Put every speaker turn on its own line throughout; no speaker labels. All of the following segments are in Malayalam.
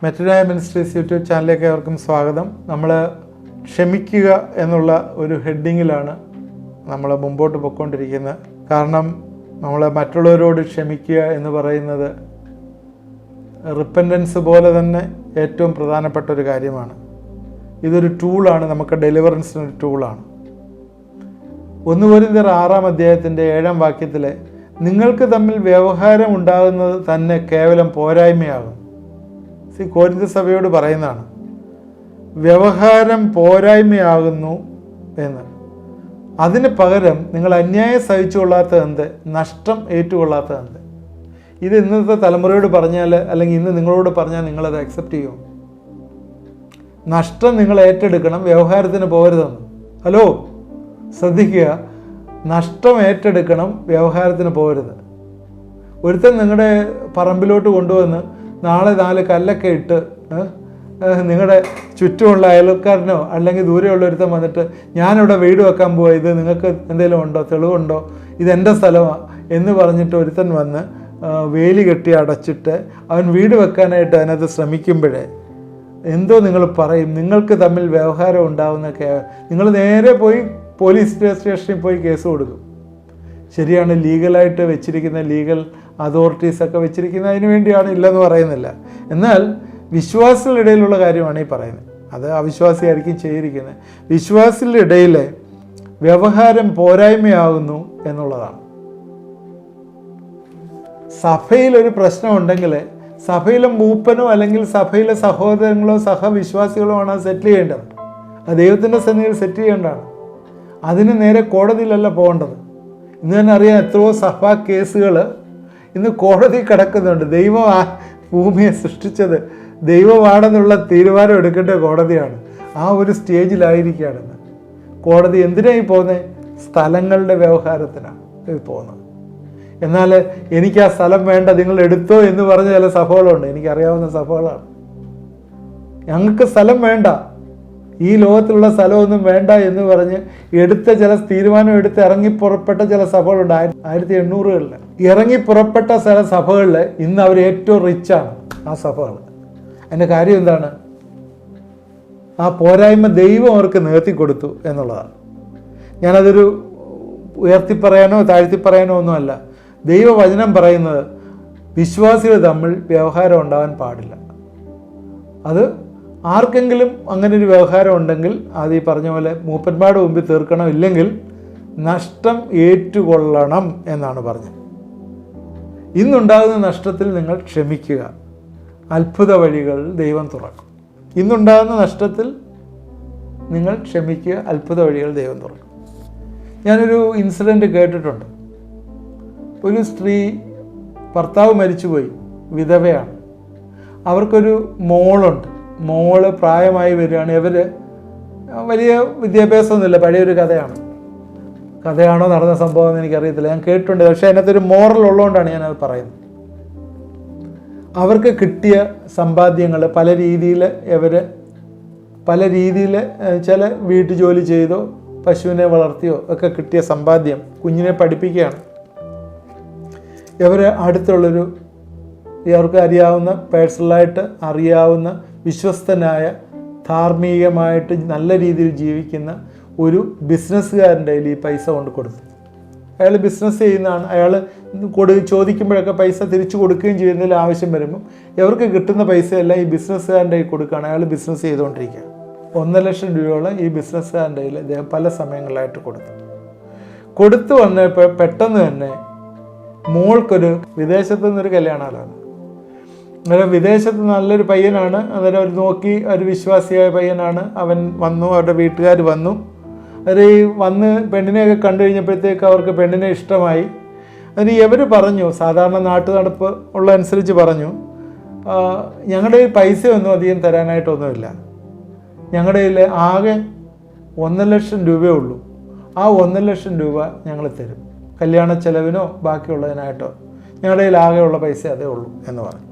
മെറ്റനായ മിനിസ്ട്രീസ് യൂട്യൂബ് ചാനലിലേക്ക് അവർക്കും സ്വാഗതം. നമ്മൾ ക്ഷമിക്കുക എന്നുള്ള ഒരു ഹെഡിങ്ങിലാണ് നമ്മൾ മുമ്പോട്ട് പോയിക്കൊണ്ടിരിക്കുന്നത്. കാരണം നമ്മൾ മറ്റുള്ളവരോട് ക്ഷമിക്കുക എന്ന് പറയുന്നത് റിപ്പൻറ്റൻസ് പോലെ തന്നെ ഏറ്റവും പ്രധാനപ്പെട്ട ഒരു കാര്യമാണ്. ഇതൊരു ടൂളാണ്, നമുക്ക് ഡെലിവറൻസിനൊരു ടൂളാണ്. 1 കൊരിന്ത്യർ 6-ാം അധ്യായത്തിൻ്റെ 7-ാം വാക്യത്തിൽ നിങ്ങൾക്ക് തമ്മിൽ വ്യവഹാരം ഉണ്ടാകുന്നത് തന്നെ കേവലം പോരായ്മയാകും. കൊരിന്ത്യ സഭയോട് പറയുന്നതാണ്, വ്യവഹാരം പോരായ്മയാകുന്നു എന്ന്. അതിന് പകരം നിങ്ങൾ അന്യായം സഹിച്ചുകൊള്ളാത്തത് എന്ത്, നഷ്ടം ഏറ്റുകൊള്ളാത്തത് എന്ത്? ഇത് ഇന്നത്തെ തലമുറയോട് പറഞ്ഞാൽ, അല്ലെങ്കിൽ ഇന്ന് നിങ്ങളോട് പറഞ്ഞാൽ നിങ്ങളത് അക്സെപ്റ്റ് ചെയ്യുമോ? നഷ്ടം നിങ്ങൾ ഏറ്റെടുക്കണം, വ്യവഹാരത്തിന് പോകരുതെന്ന്. ഹലോ, ശ്രദ്ധിക്കുക, നഷ്ടം ഏറ്റെടുക്കണം, വ്യവഹാരത്തിന് പോകരുത്. ഒരുത്തൻ നിങ്ങളുടെ പറമ്പിലോട്ട് കൊണ്ടുവന്ന് നാളെ 4 കല്ലൊക്കെ ഇട്ട് നിങ്ങളുടെ ചുറ്റുമുള്ള അയൽക്കാരനോ അല്ലെങ്കിൽ ദൂരെയുള്ള ഒരുത്തൻ വന്നിട്ട് ഞാനിവിടെ വീട് വെക്കാൻ പോവാ, ഇത് നിങ്ങൾക്ക് എന്തെങ്കിലും ഉണ്ടോ, തെളിവുണ്ടോ, ഇതെൻ്റെ സ്ഥലമാണ് എന്ന് പറഞ്ഞിട്ട് ഒരുത്തൻ വന്ന് വേലി കെട്ടി അടച്ചിട്ട് അവൻ വീട് വെക്കാനായിട്ട് അതിനകത്ത് ശ്രമിക്കുമ്പോഴേ എന്തോ നിങ്ങൾ പറയും, നിങ്ങൾക്ക് തമ്മിൽ വ്യവഹാരം ഉണ്ടാവുന്നൊക്കെ. നിങ്ങൾ നേരെ പോയി പോലീസ് സ്റ്റേഷനിൽ പോയി കേസ് കൊടുക്കും. ശരിയാണ്, ലീഗലായിട്ട് വെച്ചിരിക്കുന്ന ലീഗൽ അതോറിറ്റീസൊക്കെ വെച്ചിരിക്കുന്ന അതിന് വേണ്ടിയാണ്, ഇല്ലെന്ന് പറയുന്നില്ല. എന്നാൽ വിശ്വാസികളുടെ ഇടയിലുള്ള കാര്യമാണ് ഈ പറയുന്നത്. അത് അവിശ്വാസിയായിരിക്കും ചെയ്തിരിക്കുന്നത്. വിശ്വാസികളുടെ ഇടയിലെ വ്യവഹാരം പോരായ്മയാകുന്നു എന്നുള്ളതാണ്. സഭയിലൊരു പ്രശ്നമുണ്ടെങ്കിൽ സഭയിലെ മൂപ്പനോ അല്ലെങ്കിൽ സഭയിലെ സഹോദരങ്ങളോ സഹവിശ്വാസികളോ ആണ് അത് സെറ്റിൽ ചെയ്യേണ്ടത്. അത് ദൈവത്തിൻ്റെ സന്നിധിയിൽ സെറ്റിൽ ചെയ്യേണ്ടതാണ്. അതിന് നേരെ കോടതിയിലല്ല പോകേണ്ടത്. ഇന്ന് തന്നെ അറിയാം, എത്രയോ സഭാ കേസുകൾ ഇന്ന് കോടതി കിടക്കുന്നുണ്ട്. ദൈവം ഭൂമിയെ സൃഷ്ടിച്ചത് ദൈവമാണെന്നുള്ള തീരുമാനം എടുക്കേണ്ട കോടതിയാണ്. ആ ഒരു സ്റ്റേജിലായിരിക്കുകയാണെന്ന്. കോടതി എന്തിനായി പോകുന്നത്? സ്ഥലങ്ങളുടെ വ്യവഹാരത്തിനാണ് പോകുന്നത്. എന്നാൽ എനിക്ക് ആ സ്ഥലം വേണ്ട, നിങ്ങൾ എടുത്തോ എന്ന് പറഞ്ഞ ചില സഭകളുണ്ട്, എനിക്കറിയാവുന്ന സഭകളാണ്. ഞങ്ങൾക്ക് സ്ഥലം വേണ്ട, ഈ ലോകത്തിലുള്ള സ്ഥലമൊന്നും വേണ്ട എന്ന് പറഞ്ഞ് എടുത്ത ചില തീരുമാനം എടുത്ത് ഇറങ്ങിപ്പുറപ്പെട്ട ചില സഭകളുണ്ട്. 1800-കളിൽ ഇറങ്ങിപ്പുറപ്പെട്ട ചില സഭകളിൽ ഇന്ന് അവർ ഏറ്റവും റിച്ചാണ് ആ സഭകൾ. അതിൻ്റെ കാര്യം എന്താണ്? ആ പോരായ്മ ദൈവം അവർക്ക് നികത്തി കൊടുത്തു എന്നുള്ളതാണ്. ഞാനതൊരു ഉയർത്തിപ്പറയാനോ താഴ്ത്തിപ്പറയാനോ ഒന്നുമല്ല. ദൈവവചനം പറയുന്നത് വിശ്വാസികൾ തമ്മിൽ വ്യവഹാരം ഉണ്ടാകാൻ പാടില്ല. അത് ആർക്കെങ്കിലും അങ്ങനെ ഒരു വ്യവഹാരം ഉണ്ടെങ്കിൽ അത് ഈ പറഞ്ഞ പോലെ മൂപ്പന്മാരുടെ മുമ്പിൽ തീർക്കണം, ഇല്ലെങ്കിൽ നഷ്ടം ഏറ്റുകൊള്ളണം എന്നാണ് പറഞ്ഞത്. ഇന്നുണ്ടാകുന്ന നഷ്ടത്തിൽ നിങ്ങൾ ക്ഷമിക്കുക, അത്ഭുത വഴികൾ ദൈവം തുറക്കും. ഇന്നുണ്ടാകുന്ന നഷ്ടത്തിൽ നിങ്ങൾ ക്ഷമിക്കുക, അത്ഭുത വഴികൾ ദൈവം തുറക്കും. ഞാനൊരു ഇൻസിഡൻറ്റ് കേട്ടിട്ടുണ്ട്. ഒരു സ്ത്രീ, ഭർത്താവ് മരിച്ചുപോയി, വിധവയാണ്. അവർക്കൊരു മോളുണ്ട്. മോള് പ്രായമായി വരികയാണ്. ഇവർ വലിയ വിദ്യാഭ്യാസമൊന്നുമില്ല, പഴയൊരു കഥയാണോ നടന്ന സംഭവം എന്ന് എനിക്കറിയത്തില്ല, ഞാൻ കേട്ടിട്ടുണ്ട്. പക്ഷേ അതിനകത്തൊരു മോറൽ ഉള്ളതുകൊണ്ടാണ് ഞാനത് പറയുന്നത്. അവർക്ക് കിട്ടിയ സമ്പാദ്യങ്ങൾ പല രീതിയിൽ ചില വീട്ടുജോലി ചെയ്തോ പശുവിനെ വളർത്തിയോ ഒക്കെ കിട്ടിയ സമ്പാദ്യം കുഞ്ഞിനെ പഠിപ്പിക്കുകയാണ്. ഇവർ അടുത്തുള്ളൊരു, ഇവർക്ക് അറിയാവുന്ന, പേഴ്സണലായിട്ട് അറിയാവുന്ന, വിശ്വസ്തനായ, ധാർമ്മികമായിട്ട് നല്ല രീതിയിൽ ജീവിക്കുന്ന ഒരു ബിസിനസ്സുകാരൻ്റെ കയ്യിൽ ഈ പൈസ കൊണ്ട് കൊടുത്തു. അയാൾ ബിസിനസ് ചെയ്യുന്നതാണ്. അയാൾ ചോദിക്കുമ്പോഴൊക്കെ പൈസ തിരിച്ചു കൊടുക്കുകയും ചെയ്യുന്നതിൽ ആവശ്യം വരുമ്പം ഇവർക്ക് കിട്ടുന്ന പൈസയെല്ലാം ഈ ബിസിനസ്സുകാരൻ്റെ കയ്യിൽ കൊടുക്കുകയാണ്. അയാൾ ബിസിനസ് ചെയ്തുകൊണ്ടിരിക്കുക. 1 ലക്ഷം രൂപയോളം ഈ ബിസിനസ്സുകാരൻ്റെ കയ്യിൽ അദ്ദേഹം പല സമയങ്ങളിലായിട്ട് കൊടുത്തു വന്നപ്പോൾ പെട്ടെന്ന് തന്നെ മോൾക്കൊരു വിദേശത്തു നിന്നൊരു കല്യാണമാണ്. അന്നേരം വിദേശത്ത് നല്ലൊരു പയ്യനാണ്. അന്നേരം അവർ നോക്കി, ഒരു വിശ്വാസിയായ പയ്യനാണ്. അവൻ വന്നു, അവരുടെ വീട്ടുകാർ വന്നു. അവർ വന്ന് പെണ്ണിനെയൊക്കെ കണ്ടു കഴിഞ്ഞപ്പോഴത്തേക്ക് അവർക്ക് പെണ്ണിനെ ഇഷ്ടമായി. അതിന് ഇവർ പറഞ്ഞു, സാധാരണ നാട്ടു നടപ്പ് ഉള്ള അനുസരിച്ച് പറഞ്ഞു, ഞങ്ങളുടെ കയ്യിൽ പൈസയൊന്നും അധികം തരാനായിട്ടൊന്നുമില്ല, ഞങ്ങളുടെ കയ്യിൽ ആകെ 1 ലക്ഷം രൂപയേ ഉള്ളൂ, ആ 1 ലക്ഷം രൂപ ഞങ്ങൾ തരും, കല്യാണ ചെലവിനോ ബാക്കിയുള്ളതിനായിട്ടോ, ഞങ്ങളുടെ കയ്യിൽ ആകെയുള്ള പൈസ അതേ ഉള്ളൂ എന്ന് പറഞ്ഞു.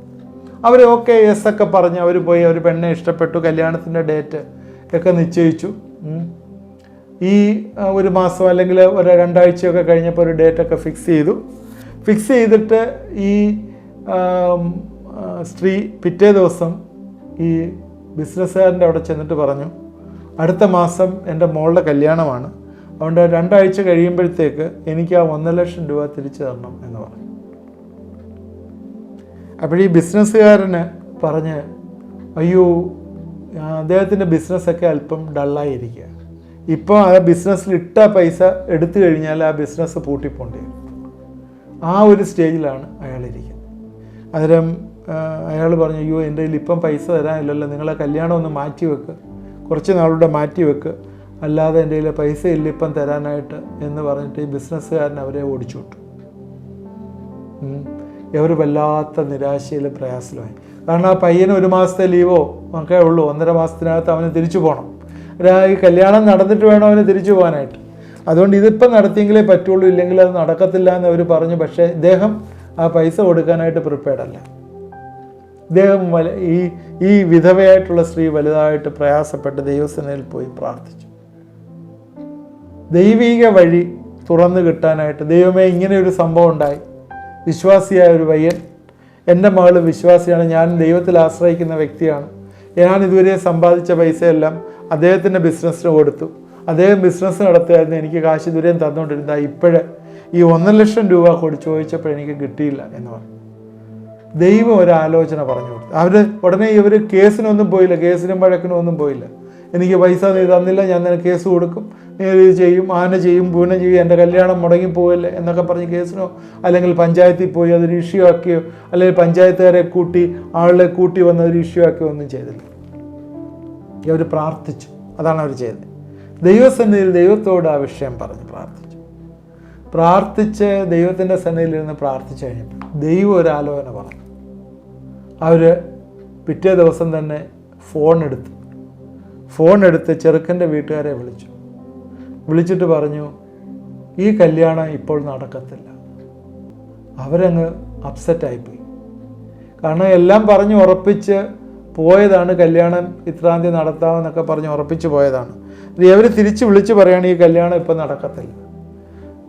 അവർ ഓക്കെ യെസ് ഒക്കെ പറഞ്ഞ് അവർ പോയി. അവർ പെണ്ണെ ഇഷ്ടപ്പെട്ടു, കല്യാണത്തിൻ്റെ ഡേറ്റ് ഒക്കെ നിശ്ചയിച്ചു. ഈ 1 മാസം അല്ലെങ്കിൽ ഒരു 2 ആഴ്ചയൊക്കെ കഴിഞ്ഞപ്പോൾ ഒരു ഡേറ്റൊക്കെ ഫിക്സ് ചെയ്തിട്ട് ഈ സ്ത്രീ പിറ്റേ ദിവസം ഈ ബിസിനസ്സുകാരൻ്റെ അവിടെ ചെന്നിട്ട് പറഞ്ഞു, അടുത്ത മാസം എൻ്റെ മോളുടെ കല്യാണമാണ്, അതുകൊണ്ട് 2 ആഴ്ച കഴിയുമ്പോഴത്തേക്ക് എനിക്ക് ആ 1 ലക്ഷം രൂപ തിരിച്ചു തരണം എന്ന് പറഞ്ഞു. അപ്പോഴീ ബിസിനസ്സുകാരന് പറഞ്ഞ്, അയ്യോ അദ്ദേഹത്തിൻ്റെ ബിസിനസ്സൊക്കെ അല്പം ഡള്ളായിരിക്കുക, ഇപ്പോൾ ആ ബിസിനസ്സിൽ ഇട്ട പൈസ എടുത്തു കഴിഞ്ഞാൽ ആ ബിസിനസ് പൂട്ടിപ്പോണ്ടി വരും. ആ ഒരു സ്റ്റേജിലാണ് അയാളിരിക്കുന്നത്. അന്നേരം അയാൾ പറഞ്ഞു, അയ്യോ എൻ്റെ കയ്യിൽ ഇപ്പം പൈസ തരാനില്ലല്ലോ, നിങ്ങളെ കല്യാണം ഒന്ന് മാറ്റി വെക്ക്, കുറച്ച് നാളുടെ മാറ്റി വെക്ക്, അല്ലാതെ എൻ്റെ കയ്യിൽ പൈസ ഇല്ല ഇപ്പം തരാനായിട്ട് എന്ന് പറഞ്ഞിട്ട് ഈ ബിസിനസ്സുകാരൻ അവരെ ഓടിച്ചു വിട്ടു. ഇവർ വല്ലാത്ത നിരാശയിൽ പ്രയാസമായി. കാരണം ആ പയ്യന് 1 മാസത്തെ ലീവോ ഒക്കെ ഉള്ളൂ, 1.5 മാസത്തിനകത്ത് അവന് തിരിച്ചു പോകണം. ഈ കല്യാണം നടന്നിട്ട് വേണം അവന് തിരിച്ചു പോകാനായിട്ട്. അതുകൊണ്ട് ഇതിപ്പം നടത്തിയെങ്കിലേ പറ്റുള്ളൂ, ഇല്ലെങ്കിൽ അത് നടക്കത്തില്ല എന്ന് അവർ പറഞ്ഞു. പക്ഷേ ഇദ്ദേഹം ആ പൈസ കൊടുക്കാനായിട്ട് പ്രിപ്പയർഡല്ല. ഇദ്ദേഹം ഈ വിധവയായിട്ടുള്ള സ്ത്രീ വലുതായിട്ട് പ്രയാസപ്പെട്ട് ദൈവസേനയിൽ പോയി പ്രാർത്ഥിച്ചു. ദൈവിക വഴി തുറന്നു കിട്ടാനായിട്ട്, ദൈവമേ ഇങ്ങനെ ഒരു സംഭവം ഉണ്ടായി, വിശ്വാസിയായ ഒരു പയ്യൻ, എൻ്റെ മകൾ വിശ്വാസിയാണ്, ഞാൻ ദൈവത്തിൽ ആശ്രയിക്കുന്ന വ്യക്തിയാണ്, ഞാൻ ഇതുവരെ സമ്പാദിച്ച പൈസയെല്ലാം അദ്ദേഹത്തിൻ്റെ ബിസിനസ്സിന് കൊടുത്തു, അദ്ദേഹം ബിസിനസ് നടത്തുമായിരുന്നു, എനിക്ക് കാശ് ഇതുവരെയും തന്നുകൊണ്ടിരുന്ന, ഇപ്പോഴേ ഈ 1 ലക്ഷം രൂപ ചോദിച്ചപ്പോൾ എനിക്ക് കിട്ടിയില്ല എന്ന് പറഞ്ഞു. ദൈവം ഒരാലോചന പറഞ്ഞു കൊടുത്തു. ഉടനെ ഇവർ കേസിനൊന്നും പോയില്ല, കേസിനും വഴക്കിനും ഒന്നും പോയില്ല. എനിക്ക് പൈസ നീ തന്നില്ല, ഞാൻ നിനക്ക് കേസ് കൊടുക്കും, നീ ഇത് ചെയ്യും, ആന ചെയ്യും, പൂന ചെയ്യും, എൻ്റെ കല്യാണം മുടങ്ങി പോകല്ലേ എന്നൊക്കെ പറഞ്ഞ് കേസിനോ അല്ലെങ്കിൽ പഞ്ചായത്തിൽ പോയി അതൊരു ഇഷ്യൂ ആക്കിയോ അല്ലെങ്കിൽ പഞ്ചായത്തുകാരെ ആളെ കൂട്ടി വന്ന് അതൊരു ഇഷ്യൂ ആക്കിയോ ഒന്നും ചെയ്തില്ല. അവർ പ്രാർത്ഥിച്ചു. അതാണ് അവർ ചെയ്തത്. ദൈവസന്നിധിയിൽ ദൈവത്തോട് ആ വിഷയം പറഞ്ഞ് പ്രാർത്ഥിച്ച് ദൈവത്തിൻ്റെ സന്നിധിയിലിരുന്ന് പ്രാർത്ഥിച്ചു കഴിഞ്ഞപ്പോൾ ദൈവം ഒരാലോചന പറഞ്ഞു. അവർ പിറ്റേ ദിവസം തന്നെ ഫോൺ എടുത്ത് ചെറുക്കൻ്റെ വീട്ടുകാരെ വിളിച്ചിട്ട് പറഞ്ഞു, ഈ കല്യാണം ഇപ്പോൾ നടക്കത്തില്ല. അവരങ്ങ് അപ്സെറ്റായിപ്പോയി. കാരണം എല്ലാം പറഞ്ഞ് ഉറപ്പിച്ച് പോയതാണ്, കല്യാണം ഇത്രാം തീയതി നടത്താമെന്നൊക്കെ പറഞ്ഞ് ഉറപ്പിച്ച് പോയതാണ്. അവർ തിരിച്ച് വിളിച്ച് പറയുകയാണ്, ഈ കല്യാണം ഇപ്പം നടക്കത്തില്ല.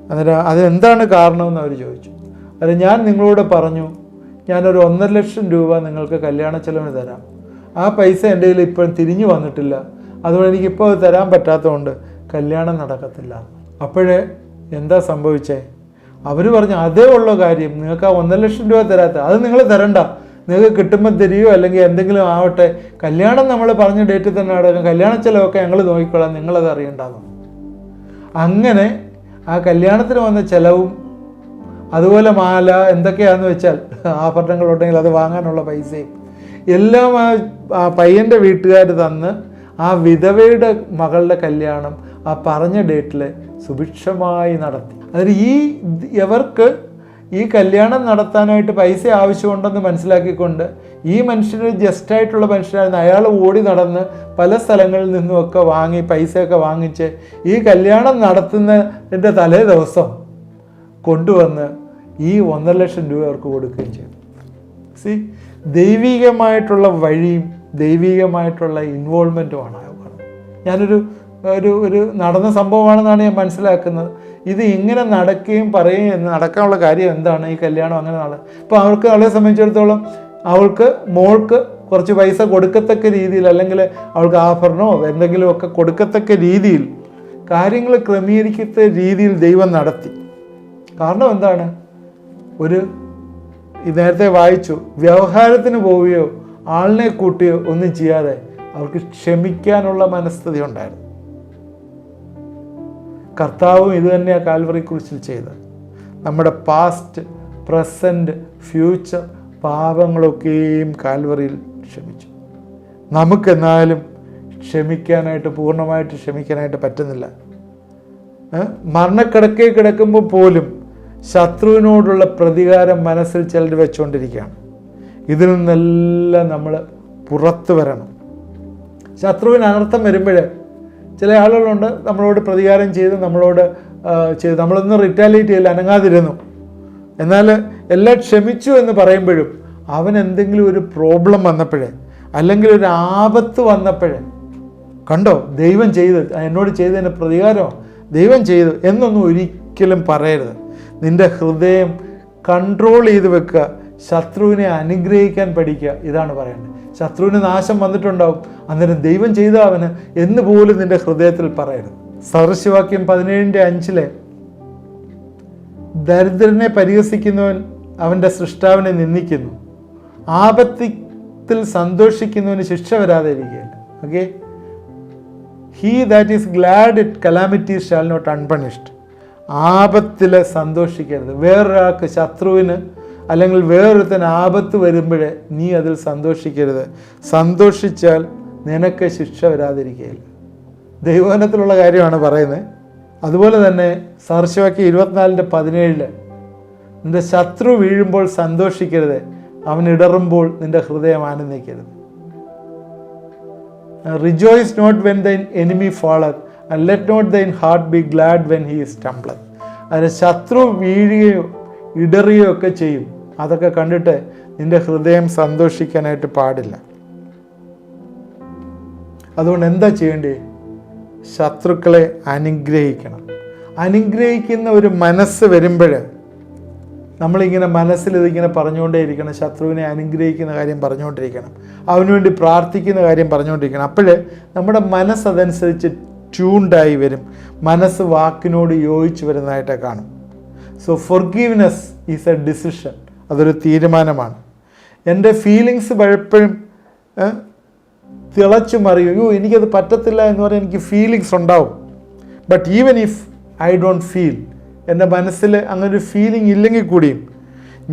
അന്നേരം അതെന്താണ് കാരണമെന്ന് അവർ ചോദിച്ചു. അന്നേരം ഞാൻ നിങ്ങളോട് പറഞ്ഞു, ഞാനൊരു 1.5 ലക്ഷം രൂപ നിങ്ങൾക്ക് കല്യാണ ചെലവിന് തരാം, ആ പൈസ എൻ്റെ കയ്യിൽ ഇപ്പോഴും തിരിഞ്ഞു വന്നിട്ടില്ല, അതുകൊണ്ട് എനിക്കിപ്പോൾ അത് തരാൻ പറ്റാത്തതുകൊണ്ട് കല്യാണം നടക്കത്തില്ല. അപ്പോഴേ എന്താ സംഭവിച്ചേ? അവർ പറഞ്ഞു, അതേ ഉള്ള കാര്യം, നിങ്ങൾക്ക് ആ 1.5 ലക്ഷം രൂപ തരാത്ത അത് നിങ്ങൾ തരണ്ട, നിങ്ങൾക്ക് കിട്ടുമ്പോൾ തരികയോ അല്ലെങ്കിൽ എന്തെങ്കിലും ആവട്ടെ, കല്യാണം നമ്മൾ പറഞ്ഞ ഡേറ്റിൽ തന്നെ നടക്കും, കല്യാണ ചിലവൊക്കെ ഞങ്ങൾ നോക്കിക്കോളാം, നിങ്ങളത് അറിയണ്ടാകും. അങ്ങനെ ആ കല്യാണത്തിന് വന്ന ചിലവും അതുപോലെ മാല എന്തൊക്കെയാണെന്ന് വെച്ചാൽ ആഭരണങ്ങളുണ്ടെങ്കിൽ അത് വാങ്ങാനുള്ള പൈസയും എല്ലാം ആ പയ്യൻ്റെ വീട്ടുകാർ തന്ന് ആ വിധവയുടെ മകളുടെ കല്യാണം ആ പറഞ്ഞ ഡേറ്റിൽ സുഭിക്ഷമായി നടത്തി. അതിന് ഇവർക്ക് ഈ കല്യാണം നടത്താനായിട്ട് പൈസ ആവശ്യമുണ്ടെന്ന് മനസ്സിലാക്കിക്കൊണ്ട് ഈ മനുഷ്യന് ജസ്റ്റായിട്ടുള്ള മനുഷ്യനായിരുന്നു. അയാൾ ഓടി നടന്ന് പല സ്ഥലങ്ങളിൽ നിന്നുമൊക്കെ വാങ്ങി പൈസയൊക്കെ വാങ്ങിച്ച് ഈ കല്യാണം നടത്തുന്നതിൻ്റെ തലേ ദിവസം കൊണ്ടുവന്ന് ഈ 1.5 ലക്ഷം രൂപ അവർക്ക് കൊടുക്കുകയും ചെയ്തു. ദൈവികമായിട്ടുള്ള വഴിയും ദൈവികമായിട്ടുള്ള ഇൻവോൾവ്മെൻറ്റുമാണ്. ഞാനൊരു ഒരു നടന്ന സംഭവമാണെന്നാണ് ഞാൻ മനസ്സിലാക്കുന്നത്. ഇത് ഇങ്ങനെ നടക്കുകയും പറയുകയും നടക്കാനുള്ള കാര്യം എന്താണ്? ഈ കല്യാണം അങ്ങനെ ഇപ്പോൾ അവളെ സംബന്ധിച്ചിടത്തോളം മോൾക്ക് കുറച്ച് പൈസ കൊടുക്കത്തക്ക രീതിയിൽ അല്ലെങ്കിൽ അവൾക്ക് ആഭരണമോ എന്തെങ്കിലുമൊക്കെ കൊടുക്കത്തക്ക രീതിയിൽ കാര്യങ്ങൾ ക്രമീകരിക്കത്ത രീതിയിൽ ദൈവം നടത്തി. കാരണം എന്താണ്? നേരത്തെ വായിച്ചു, വ്യവഹാരത്തിന് പോവുകയോ ആളിനെ കൂട്ടുകയോ ഒന്നും ചെയ്യാതെ അവർക്ക് ക്ഷമിക്കാനുള്ള മനസ്ഥിതി ഉണ്ടായിരുന്നു. കർത്താവും ഇത് തന്നെയാണ് കാൽവറി ക്രൂശിൽ ചെയ്തത്. നമ്മുടെ പാസ്റ്റ്, പ്രസൻറ്റ്, ഫ്യൂച്ചർ പാപങ്ങളൊക്കെയും കാൽവറിയിൽ ക്ഷമിച്ചു. നമുക്കെന്നാലും പൂർണ്ണമായിട്ട് ക്ഷമിക്കാനായിട്ട് പറ്റുന്നില്ല. മരണക്കിടക്കേ കിടക്കുമ്പോൾ പോലും ശത്രുവിനോടുള്ള പ്രതികാരം മനസ്സിൽ ചിലർ വെച്ചുകൊണ്ടിരിക്കുകയാണ്. ഇതിൽ നിന്നെല്ലാം നമ്മൾ പുറത്തു വരണം. ശത്രുവിന് അനർത്ഥം വരുമ്പോൾ ചില ആളുകളുണ്ട് നമ്മളോട് പ്രതികാരം ചെയ്ത് നമ്മളൊന്നും റിറ്റാലിയേറ്റ് ചെയ്യില്ല, അനങ്ങാതിരുന്നു. എന്നാൽ എല്ലാം ക്ഷമിച്ചു എന്ന് പറയുമ്പോഴും അവൻ എന്തെങ്കിലും ഒരു പ്രോബ്ലം വന്നപ്പോഴേ അല്ലെങ്കിൽ ഒരു ആപത്ത് വന്നപ്പോഴേ കണ്ടോ ദൈവം എന്നോട് ചെയ്തതിന് പ്രതികാരമോ ദൈവം ചെയ്തു എന്നൊന്നും ഒരിക്കലും പറയരുത്. നിൻ്റെ ഹൃദയം കൺട്രോൾ ചെയ്ത് വെക്കുക, ശത്രുവിനെ അനുഗ്രഹിക്കാൻ പഠിക്കുക. ഇതാണ് പറയേണ്ടത്. ശത്രുവിന് നാശം വന്നിട്ടുണ്ടാവും. അന്നേരം ദൈവം ചെയ്ത അവന് എന്ന് പോലും നിന്റെ ഹൃദയത്തിൽ പറയരുത്. സദൃശവാക്യം 17:5 ദരിദ്രനെ പരിഹസിക്കുന്നവൻ അവൻ്റെ സൃഷ്ടാവിനെ നിന്ദിക്കുന്നു, ആപത്തിൽ സന്തോഷിക്കുന്നവന് ശിക്ഷ വരാതെ ഇരിക്കുകയില്ല. Okay, he that is glad it calamities shall not unpunished. ആപത്തിൽ സന്തോഷിക്കരുത്. വേറൊരാൾക്ക്, ശത്രുവിന് അല്ലെങ്കിൽ വേറൊരുത്തന് ആപത്ത് വരുമ്പോഴേ നീ അതിൽ സന്തോഷിക്കരുത്. സന്തോഷിച്ചാൽ നിനക്ക് ശിക്ഷ വരാതിരിക്കുകയില്ല. ദൈവവചനത്തിലുള്ള കാര്യമാണ് പറയുന്നത്. അതുപോലെ തന്നെ സദൃശവാക്യം 24:17 നിന്റെ ശത്രു വീഴുമ്പോൾ സന്തോഷിക്കരുത്, അവൻ ഇടറുമ്പോൾ നിന്റെ ഹൃദയം ആനന്ദിക്കരുത്. Rejoice not when thine enemy falleth and let not thine heart be glad when he stumbleth. അതിന് ശത്രു വീഴുകയോ ഇടറുകയോ ഒക്കെ ചെയ്യും. അതൊക്കെ കണ്ടിട്ട് നിന്റെ ഹൃദയം സന്തോഷിക്കാനായിട്ട് പാടില്ല. അതുകൊണ്ട് എന്താ ചെയ്യേണ്ടേ? ശത്രുക്കളെ അനുഗ്രഹിക്കണം. അനുഗ്രഹിക്കുന്ന ഒരു മനസ്സ് വരുമ്പോൾ നമ്മളിങ്ങനെ മനസ്സിൽ ഇതിങ്ങനെ പറഞ്ഞുകൊണ്ടേയിരിക്കണം. ശത്രുവിനെ അനുഗ്രഹിക്കുന്ന കാര്യം പറഞ്ഞുകൊണ്ടിരിക്കണം, അവനുവേണ്ടി പ്രാർത്ഥിക്കുന്ന കാര്യം പറഞ്ഞുകൊണ്ടിരിക്കണം. അപ്പോൾ നമ്മുടെ മനസ്സതനുസരിച്ച് ട്യൂൺഡായി വരും. മനസ്സ് വാക്കിനോട് യോജിച്ച് വരുന്നതായിട്ട് കാണും. So forgiveness is A decision. അതൊരു തീരുമാനമാണ്. എൻ്റെ ഫീലിങ്സ് പലപ്പോഴും തിളച്ചു മറിയും. അയ്യോ എനിക്കത് പറ്റത്തില്ല എന്ന് പറയാൻ എനിക്ക് ഫീലിങ്സ് ഉണ്ടാവും. But even if I don't feel, എൻ്റെ മനസ്സിൽ അങ്ങനൊരു ഫീലിംഗ് ഇല്ലെങ്കിൽ കൂടിയും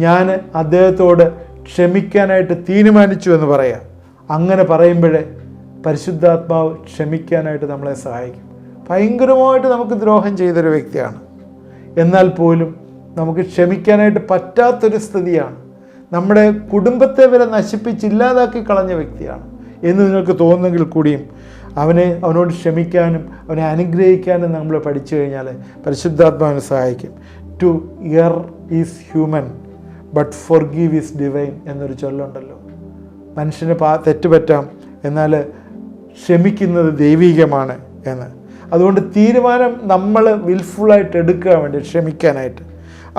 ഞാൻ അദ്ദേഹത്തോട് ക്ഷമിക്കാനായിട്ട് തീരുമാനിച്ചു എന്ന് പറയാം. അങ്ങനെ പറയുമ്പോഴേ പരിശുദ്ധാത്മാവ് ക്ഷമിക്കാനായിട്ട് നമ്മളെ സഹായിക്കും. ഭയങ്കരമായിട്ട് നമുക്ക് ദ്രോഹം ചെയ്തൊരു വ്യക്തിയാണ്, എന്നാൽ പോലും നമുക്ക് ക്ഷമിക്കാനായിട്ട് പറ്റാത്തൊരു സ്ഥിതിയാണ്. നമ്മുടെ കുടുംബത്തെ വരെ നശിപ്പിച്ചില്ലാതാക്കി കളഞ്ഞ വ്യക്തിയാണ് എന്ന് നിങ്ങൾക്ക് തോന്നുന്നെങ്കിൽ കൂടിയും അവനോട് ക്ഷമിക്കാനും അവനെ അനുഗ്രഹിക്കാനും നമ്മൾ പഠിച്ചു കഴിഞ്ഞാൽ പരിശുദ്ധാത്മാവിനെ സഹായിക്കും. To err is human but forgive is divine എന്നൊരു ചൊല്ലുണ്ടല്ലോ. മനുഷ്യന് തെറ്റുപറ്റാം, എന്നാൽ ക്ഷമിക്കുന്നത് ദൈവികമാണ് എന്ന്. അതുകൊണ്ട് തീരുമാനം നമ്മൾ വിൽഫുള്ളായിട്ട് എടുക്കാൻ വേണ്ടി ക്ഷമിക്കാനായിട്ട്.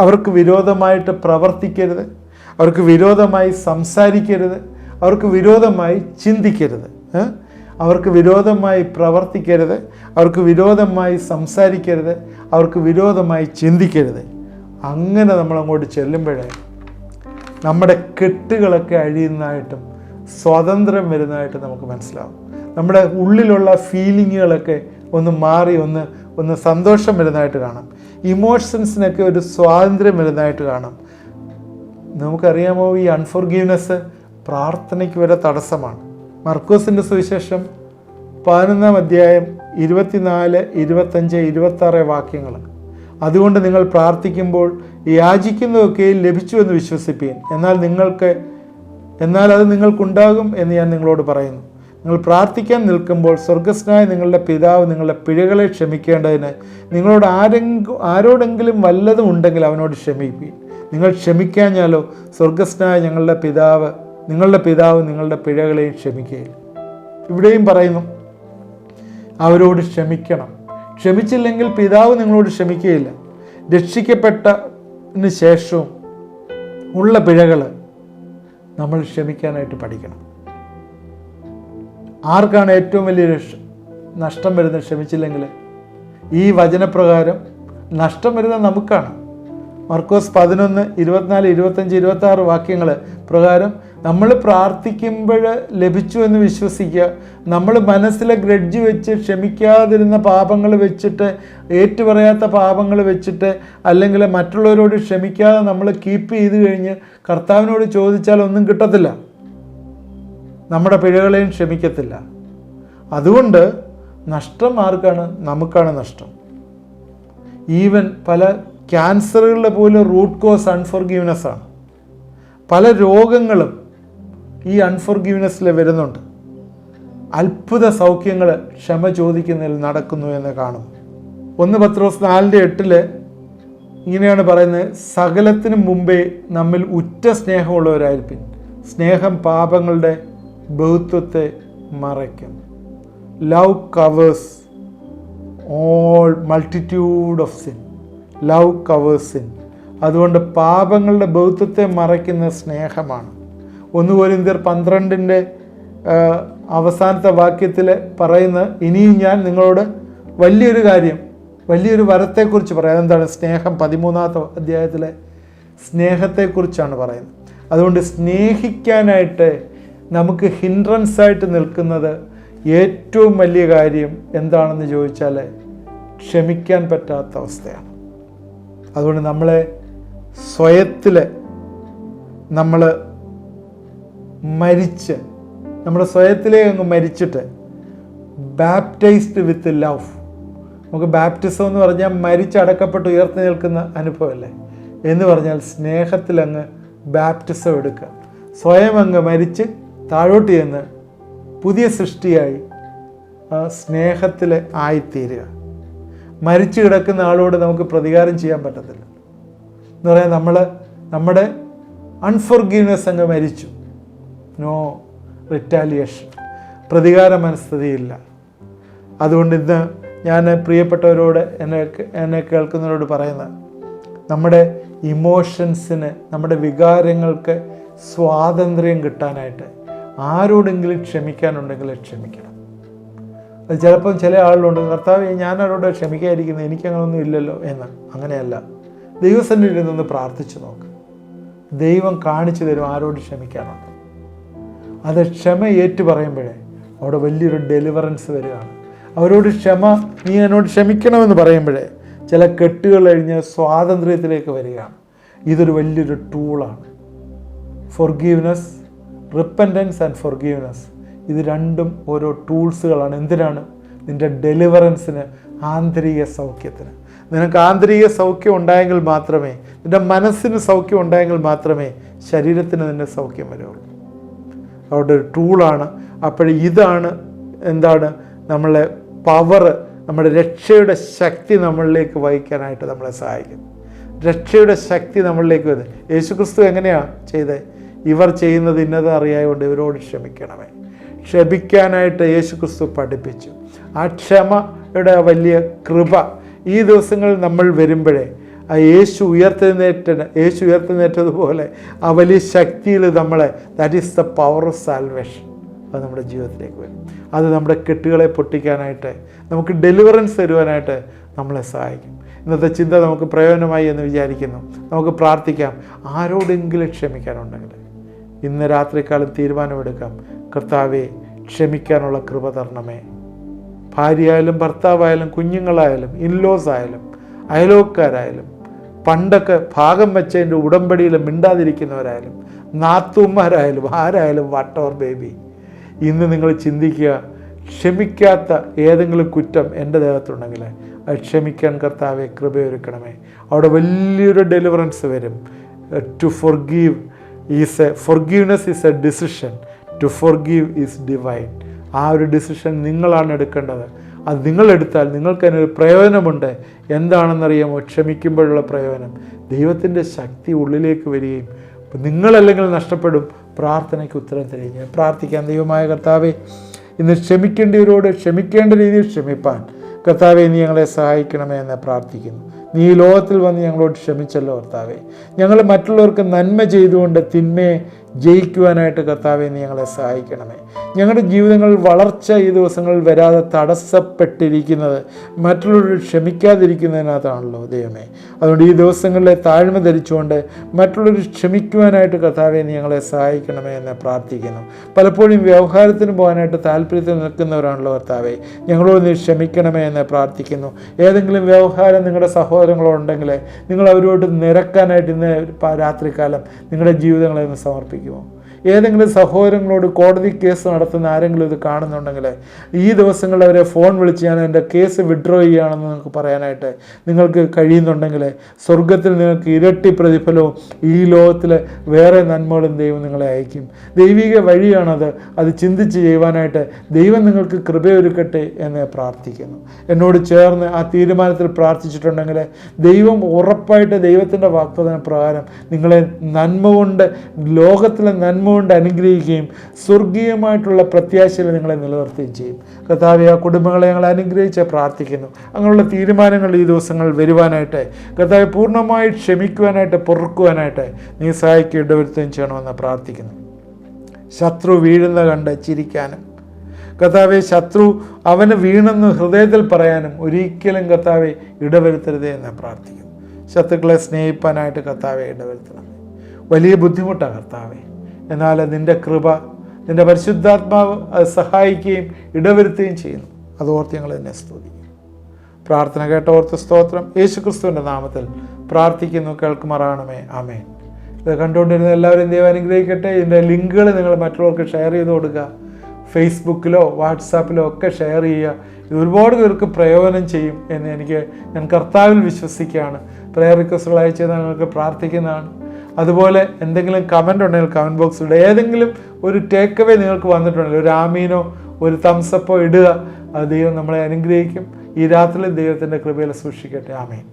അവർക്ക് വിരോധമായിട്ട് പ്രവർത്തിക്കരുത്, അവർക്ക് വിരോധമായി സംസാരിക്കരുത്, അവർക്ക് വിരോധമായി ചിന്തിക്കരുത്, അവർക്ക് വിരോധമായി പ്രവർത്തിക്കരുത്, അവർക്ക് വിരോധമായി സംസാരിക്കരുത്, അവർക്ക് വിരോധമായി ചിന്തിക്കരുത്. അങ്ങനെ നമ്മളങ്ങോട്ട് ചെല്ലുമ്പോഴേ നമ്മുടെ കെട്ടുകളൊക്കെ അഴിയുന്നതായിട്ടും സ്വാതന്ത്ര്യം വരുന്നതായിട്ട് നമുക്ക് മനസ്സിലാവും. നമ്മുടെ ഉള്ളിലുള്ള ഫീലിങ്ങുകളൊക്കെ ഒന്ന് മാറി ഒന്ന് സന്തോഷം വരുന്നതായിട്ട് കാണാം. ഇമോഷൻസിനൊക്കെ ഒരു സ്വാതന്ത്ര്യം വരുന്നതായിട്ട് കാണാം. നമുക്കറിയാമോ, ഈ അൺഫോർഗീവ്നെസ് പ്രാർത്ഥനയ്ക്ക് വരെ തടസ്സമാണ്. മർക്കോസിൻ്റെ സുവിശേഷം 11-ാം 24, 25, 26 വാക്യങ്ങൾ. അതുകൊണ്ട് നിങ്ങൾ പ്രാർത്ഥിക്കുമ്പോൾ യാചിക്കുന്നതൊക്കെ ലഭിച്ചുവെന്ന് വിശ്വസിപ്പീൻ, എന്നാൽ അത് നിങ്ങൾക്കുണ്ടാകും എന്ന് ഞാൻ നിങ്ങളോട് പറയുന്നു. നിങ്ങൾ പ്രാർത്ഥിക്കാൻ നിൽക്കുമ്പോൾ സ്വർഗസ്നായ നിങ്ങളുടെ പിതാവ് നിങ്ങളുടെ പിഴകളെ ക്ഷമിക്കേണ്ടതിന് നിങ്ങളോട് ആരോടെങ്കിലും വല്ലതും ഉണ്ടെങ്കിൽ അവനോട് ക്ഷമിപ്പീൻ. നിങ്ങൾ ക്ഷമിക്കാഞ്ഞാലോ സ്വർഗസ്നായ നിങ്ങളുടെ പിതാവ് നിങ്ങളുടെ പിഴകളെയും ക്ഷമിക്കുകയില്ല. ഇവിടെയും പറയുന്നു അവരോട് ക്ഷമിക്കണം. ക്ഷമിച്ചില്ലെങ്കിൽ പിതാവ് നിങ്ങളോട് ക്ഷമിക്കുകയില്ല. രക്ഷിക്കപ്പെട്ടതിന് ശേഷവും ഉള്ള പിഴകൾ നമ്മൾ ക്ഷമിക്കാനായിട്ട് പഠിക്കണം. ആർക്കാണ് ഏറ്റവും വലിയ നഷ്ടം വരുന്നത് ക്ഷമിച്ചില്ലെങ്കിൽ? ഈ വചനപ്രകാരം നഷ്ടം വരുന്നത് നമുക്കാണ്. മർക്കോസ് 11, 24, 25, 26 വാക്യങ്ങൾ പ്രകാരം നമ്മൾ പ്രാർത്ഥിക്കുമ്പോൾ ലഭിച്ചു എന്ന് വിശ്വസിക്കുക. നമ്മൾ മനസ്സിലെ ഗ്രഡ്ജ് വെച്ച് ക്ഷമിക്കാതിരുന്ന പാപങ്ങൾ വെച്ചിട്ട്, ഏറ്റുപറയാത്ത പാപങ്ങൾ വെച്ചിട്ട്, അല്ലെങ്കിൽ മറ്റുള്ളവരോട് ക്ഷമിക്കാതെ നമ്മൾ കീപ്പ് ചെയ്ത് കഴിഞ്ഞ് കർത്താവിനോട് ചോദിച്ചാൽ ഒന്നും കിട്ടത്തില്ല, നമ്മുടെ പിഴകളെയും ക്ഷമിക്കത്തില്ല. അതുകൊണ്ട് നഷ്ടം ആർക്കാണ്? നമുക്കാണ് നഷ്ടം. ഈവൻ പല ക്യാൻസറുകളുടെ പോലും റൂട്ട് കോസ് അൺഫോർഗീവ്നെസ് ആണ്. പല രോഗങ്ങളും ഈ അൺഫോർഗീവ്നെസ്സിൽ വരുന്നുണ്ട്. അത്ഭുത സൗഖ്യങ്ങൾ ക്ഷമ ചോദിക്കുന്നതിൽ നടക്കുന്നു എന്ന് കാണും. 1 പത്രോസ് 4:8 ഇങ്ങനെയാണ് പറയുന്നത്: സകലത്തിനും മുമ്പേ നമ്മിൽ ഉറ്റ സ്നേഹമുള്ളവരായിരിക്കും. സ്നേഹം പാപങ്ങളുടെ ബഹുത്വത്തെ മറയ്ക്കും. Love covers all multitude of sin. Love covers sin. അതുകൊണ്ട് പാപങ്ങളുടെ ബഹുത്വത്തെ മറയ്ക്കുന്ന സ്നേഹമാണ്. 1 കൊരിന്ത്യർ 12 അവസാനത്തെ വാക്യത്തിൽ പറയുന്ന ഇനിയും ഞാൻ നിങ്ങളോട് വലിയൊരു വരത്തെക്കുറിച്ച് പറയാം. അതെന്താണ്? സ്നേഹം. 13-ാമത്തെ അധ്യായത്തിലെ സ്നേഹത്തെക്കുറിച്ചാണ് പറയുന്നത്. അതുകൊണ്ട് സ്നേഹിക്കാനായിട്ട് നമുക്ക് ഹിൻഡ്രൻസായിട്ട് നിൽക്കുന്നത് ഏറ്റവും വലിയ കാര്യം എന്താണെന്ന് ചോദിച്ചാൽ ക്ഷമിക്കാൻ പറ്റാത്ത അവസ്ഥയാണ്. അതുകൊണ്ട് നമ്മളെ സ്വയത്തിൽ നമ്മൾ മരിച്ച്, നമ്മുടെ സ്വയത്തിലേ അങ്ങ് മരിച്ചിട്ട് ബാപ്റ്റൈസ്ഡ് വിത്ത് ലവ്. നമുക്ക് ബാപ്റ്റിസം എന്ന് പറഞ്ഞാൽ മരിച്ചടക്കപ്പെട്ട് ഉയർത്തി നിൽക്കുന്ന അനുഭവമല്ലേ? എന്ന് പറഞ്ഞാൽ സ്നേഹത്തിലങ്ങ് ബാപ്റ്റിസം എടുക്കുക, സ്വയം അങ്ങ് മരിച്ച് താഴോട്ട് ചെന്ന് പുതിയ സൃഷ്ടിയായി സ്നേഹത്തിൽ ആയിത്തീരുക. മരിച്ചു കിടക്കുന്ന ആളോട് നമുക്ക് പ്രതികാരം ചെയ്യാൻ പറ്റത്തില്ല. എന്ന് പറയാൻ നമ്മുടെ അൺഫോർഗീവ്നെസ് അങ്ങ് മരിച്ചു. നോ റിറ്റാലിയേഷൻ, പ്രതികാര മനസ്ഥിതിയില്ല. അതുകൊണ്ട് ഇന്ന് ഞാൻ പ്രിയപ്പെട്ടവരോട് എന്നെ കേൾക്കുന്നവരോട് പറയുന്നത്, നമ്മുടെ ഇമോഷൻസിന്, നമ്മുടെ വികാരങ്ങൾക്ക് സ്വാതന്ത്ര്യം കിട്ടാനായിട്ട് ആരോടെങ്കിലും ക്ഷമിക്കാനുണ്ടെങ്കിൽ ക്ഷമിക്കണം. അത് ചിലപ്പം ചില ആളുകളുണ്ട്, കർത്താവ് ഞാൻ ആരോട് ക്ഷമിക്കാതിരിക്കുന്നത്, എനിക്കങ്ങനൊന്നും ഇല്ലല്ലോ എന്ന്. അങ്ങനെയല്ല. ദൈവസന്നിധിയിൽ നിന്ന് പ്രാർത്ഥിച്ചു നോക്ക്. ദൈവം കാണിച്ചു തരും ആരോട് ക്ഷമിക്കാനുണ്ട്. അത് ക്ഷമ ഏറ്റു പറയുമ്പോഴേ അവിടെ വലിയൊരു ഡെലിവറൻസ് വരികയാണ്. അവരോട് നീ എന്നോട് ക്ഷമിക്കണമെന്ന് പറയുമ്പോഴേ ചില കെട്ടുകൾ കഴിഞ്ഞ് സ്വാതന്ത്ര്യത്തിലേക്ക് വരികയാണ്. ഇതൊരു വലിയൊരു ടൂളാണ്. ഫോർഗീവ്നെസ്, റിപ്പൻറ്റൻസ് ആൻഡ് ഫോർഗീവ്നെസ്, ഇത് രണ്ടും ഓരോ ടൂൾസുകളാണ്. എന്തിനാണ്? നിൻ്റെ ഡെലിവറൻസിന്, ആന്തരിക സൗഖ്യത്തിന്. നിനക്ക് ആന്തരിക സൗഖ്യം ഉണ്ടായെങ്കിൽ മാത്രമേ, നിൻ്റെ മനസ്സിന് സൗഖ്യം ഉണ്ടായെങ്കിൽ മാത്രമേ ശരീരത്തിന് നിൻ്റെ സൗഖ്യം വരുള്ളൂ. അവിടെ ഒരു ടൂളാണ്. ഇതാണ് എന്താണ് നമ്മളെ പവർ, നമ്മുടെ രക്ഷയുടെ ശക്തി നമ്മളിലേക്ക് വഹിക്കാനായിട്ട് നമ്മളെ സഹായിക്കും. രക്ഷയുടെ ശക്തി നമ്മളിലേക്ക് വരും. യേശുക്രിസ്തു എങ്ങനെയാണ് ചെയ്തത്? ഇവർ ചെയ്യുന്നത് ഇന്നത് അറിയായതുകൊണ്ട് ഇവരോട് ക്ഷമിക്കണമേ. ക്ഷമിക്കാനായിട്ട് യേശുക്രിസ്തു പഠിപ്പിച്ചു. ആ ക്ഷമയുടെ വലിയ കൃപ ഈ ദിവസങ്ങളിൽ നമ്മൾ വരുമ്പോഴേ ആ യേശു ഉയർത്തെഴുന്നേറ്റതുപോലെ ആ വലിയ ശക്തിയിൽ നമ്മളെ, that is the power of salvation, അത് നമ്മുടെ ജീവിതത്തിലേക്ക് വരും. അത് നമ്മുടെ കെട്ടുകളെ പൊട്ടിക്കാനായിട്ട്, നമുക്ക് ഡെലിവറൻസ് തരുവാനായിട്ട് നമ്മളെ സഹായിക്കും. ഇന്നത്തെ ചിന്ത നമുക്ക് പ്രയോജനമായി എന്ന് വിചാരിക്കുന്നു. നമുക്ക് പ്രാർത്ഥിക്കാം. ആരോടെങ്കിലും ക്ഷമിക്കാനുണ്ടെങ്കിൽ ഇന്ന് രാത്രിക്കാലം തീരുമാനമെടുക്കാം, കർത്താവേ ക്ഷമിക്കാനുള്ള കൃപ തരണമേ. ഭാര്യയായാലും ഭർത്താവായാലും കുഞ്ഞുങ്ങളായാലും ഇൻലോസ് ആയാലും അയലോക്കാരായാലും, പണ്ടൊക്കെ ഭാഗം വെച്ചതിൻ്റെ ഉടമ്പടിയിൽ മിണ്ടാതിരിക്കുന്നവരായാലും നാത്തൂന്മാരായാലും ആരായാലും വാട്ടവർ ബേബി, ഇന്ന് നിങ്ങൾ ചിന്തിക്കുക, ക്ഷമിക്കാത്ത ഏതെങ്കിലും കുറ്റം എൻ്റെ ദേഹത്തുണ്ടെങ്കിൽ അത് ക്ഷമിക്കാൻ കർത്താവെ കൃപയൊരുക്കണമേ. അവിടെ വലിയൊരു ഡെലിവറൻസ് വരും. To forgive forgiveness is a decision. To forgive is divine. ആ ഒരു ഡിസിഷൻ നിങ്ങളാണ് എടുക്കേണ്ടത്. അത് നിങ്ങളെടുത്താൽ നിങ്ങൾക്കതിനൊരു പ്രയോജനമുണ്ട്. എന്താണെന്നറിയാമോ? ക്ഷമിക്കുമ്പോഴുള്ള പ്രയോജനം, ദൈവത്തിൻ്റെ ശക്തി ഉള്ളിലേക്ക് വരികയും നിങ്ങളല്ലെങ്കിൽ നഷ്ടപ്പെടും, പ്രാർത്ഥനയ്ക്ക് ഉത്തരം തരികയും. പ്രാർത്ഥിക്കാം. ദൈവമായ കർത്താവെ, ഇന്ന് ക്ഷമിക്കേണ്ടവരോട് ക്ഷമിക്കേണ്ട രീതിയിൽ ക്ഷമിപ്പാൻ കർത്താവെ നീ ഞങ്ങളെ സഹായിക്കണമേ എന്ന് പ്രാർത്ഥിക്കുന്നു. നീ ഈ ലോകത്തിൽ വന്ന് ഞങ്ങളോട് ക്ഷമിച്ചല്ലോ കർത്താവെ. ഞങ്ങൾ മറ്റുള്ളവർക്ക് നന്മ ചെയ്തുകൊണ്ട് തിന്മയെ ജയിക്കുവാനായിട്ട് കർത്താവെ നീ ഞങ്ങളെ സഹായിക്കണമേ. ഞങ്ങളുടെ ജീവിതങ്ങളിൽ വളർച്ച ഈ ദിവസങ്ങളിൽ വരാതെ തടസ്സപ്പെട്ടിരിക്കുന്നത് മറ്റുള്ളവർ ക്ഷമിക്കാതിരിക്കുന്നതിനകത്താണല്ലോ ദൈവമേ. അതുകൊണ്ട് ഈ ദിവസങ്ങളിലെ താഴ്മ ധരിച്ചുകൊണ്ട് മറ്റുള്ളവർ ക്ഷമിക്കുവാനായിട്ട് കർത്താവെ നീ ഞങ്ങളെ സഹായിക്കണമേ എന്ന് പ്രാർത്ഥിക്കുന്നു. പലപ്പോഴും വ്യവഹാരത്തിന് പോകാനായിട്ട് താല്പര്യത്തിൽ നിൽക്കുന്നവരാണല്ലോ കർത്താവെ, ഞങ്ങളോട് നീ ക്ഷമിക്കണമേ എന്ന് പ്രാർത്ഥിക്കുന്നു. ഏതെങ്കിലും വ്യവഹാരം നിങ്ങളുടെ സഹോദരങ്ങളുണ്ടെങ്കിൽ നിങ്ങൾ അവരോട് നിരക്കാനായിട്ട് ഇന്ന് രാത്രികാലം നിങ്ങളുടെ ജീവിതങ്ങളെ ഒന്ന് സമർപ്പിക്കും. ഏതെങ്കിലും സഹോദരങ്ങളോട് കോടതി കേസ് നടത്തുന്ന ആരെങ്കിലും ഇത് കാണുന്നുണ്ടെങ്കിൽ ഈ ദിവസങ്ങളിൽ അവരെ ഫോൺ വിളിച്ച് ഞാൻ എൻ്റെ കേസ് വിഡ്രോ ചെയ്യുകയാണെന്ന് നിങ്ങൾക്ക് പറയാനായിട്ട് നിങ്ങൾക്ക് കഴിയുന്നുണ്ടെങ്കിൽ സ്വർഗത്തിൽ നിങ്ങൾക്ക് ഇരട്ടി പ്രതിഫലവും ഈ ലോകത്തിലെ വേറെ നന്മകളും ദൈവം നിങ്ങളെ അയക്കും. ദൈവിക വഴിയാണത്. അത് ചിന്തിച്ച് ചെയ്യുവാനായിട്ട് ദൈവം നിങ്ങൾക്ക് കൃപയൊരുക്കട്ടെ എന്ന് പ്രാർത്ഥിക്കുന്നു. എന്നോട് ചേർന്ന് ആ തീരുമാനത്തിൽ പ്രാർത്ഥിച്ചിട്ടുണ്ടെങ്കിൽ ദൈവം ഉറപ്പായിട്ട് ദൈവത്തിൻ്റെ വാഗ്ദാന പ്രകാരം നിങ്ങളെ നന്മ കൊണ്ട്, ലോകത്തിലെ നന്മ കൊണ്ട് അനുഗ്രഹിക്കുകയും സ്വർഗീയമായിട്ടുള്ള പ്രത്യാശയിൽ നിങ്ങളെ നിലനിർത്തുകയും ചെയ്യും. കർത്താവേ, ആ കുടുംബങ്ങളെ ഞങ്ങൾ അനുഗ്രഹിച്ച് പ്രാർത്ഥിക്കുന്നു. അങ്ങനെയുള്ള തീരുമാനങ്ങൾ ഈ ദിവസങ്ങളിൽ വരുവാനായിട്ട് കർത്താവെ പൂർണ്ണമായി ക്ഷമിക്കുവാനായിട്ട്, പൊറുക്കുവാനായിട്ട് നീ സഹായിക്കുക, ഇടവരുത്തുകയും ചെയ്യണമെന്ന് പ്രാർത്ഥിക്കുന്നു. ശത്രു വീഴുന്ന കണ്ട് ചിരിക്കാനും, കർത്താവെ ശത്രു അവന് വീണെന്ന് ഹൃദയത്തിൽ പറയാനും ഒരിക്കലും കർത്താവെ ഇടവരുത്തരുതേ എന്ന് പ്രാർത്ഥിക്കുന്നു. ശത്രുക്കളെ സ്നേഹിപ്പാനായിട്ട് കർത്താവെ ഇടവരുത്തണം. വലിയ ബുദ്ധിമുട്ടാണ് കർത്താവെ, എന്നാൽ നിൻ്റെ കൃപ, നിൻ്റെ പരിശുദ്ധാത്മാവ് അത് സഹായിക്കുകയും ഇടവരുത്തുകയും ചെയ്യുന്നു. അതോർത്ത് ഞങ്ങൾ എന്നെ സ്തുതിക്കും. പ്രാർത്ഥന കേട്ട ഓർത്ത് സ്തോത്രം. യേശുക്രിസ്തുവിൻ്റെ നാമത്തിൽ പ്രാർത്ഥിക്കുന്നു, കേൾക്കുമാറാണമേ. ആമേൻ. ഇത് കണ്ടുകൊണ്ടിരുന്ന എല്ലാവരും ദൈവം അനുഗ്രഹിക്കട്ടെ. ഇതിൻ്റെ ലിങ്കുകൾ നിങ്ങൾ മറ്റുള്ളവർക്ക് ഷെയർ ചെയ്ത് കൊടുക്കുക. ഫേസ്ബുക്കിലോ വാട്സാപ്പിലോ ഒക്കെ ഷെയർ ചെയ്യുക. ഇത് ഒരുപാട് പേർക്ക് പ്രയോജനം ചെയ്യും എന്ന് ഞാൻ കർത്താവിൽ വിശ്വസിക്കുകയാണ്. പ്രയർ റിക്വസ്റ്റുകൾ അയച്ചു നിങ്ങൾക്ക് പ്രാർത്ഥിക്കുന്നതാണ്. അതുപോലെ എന്തെങ്കിലും കമൻ്റ് ഉണ്ടെങ്കിൽ കമൻറ്റ് ബോക്സിലൂടെ ഏതെങ്കിലും ഒരു ടേക്ക് അവേ നിങ്ങൾക്ക് വന്നിട്ടുണ്ടെങ്കിൽ ഒരു ആമീനോ ഒരു തംസപ്പോ ഇടുക. അത് ദൈവം നമ്മളെ അനുഗ്രഹിക്കും. ഈ രാത്രി ദൈവത്തിൻ്റെ കൃപയിൽ സൂക്ഷിക്കട്ടെ. ആമേൻ.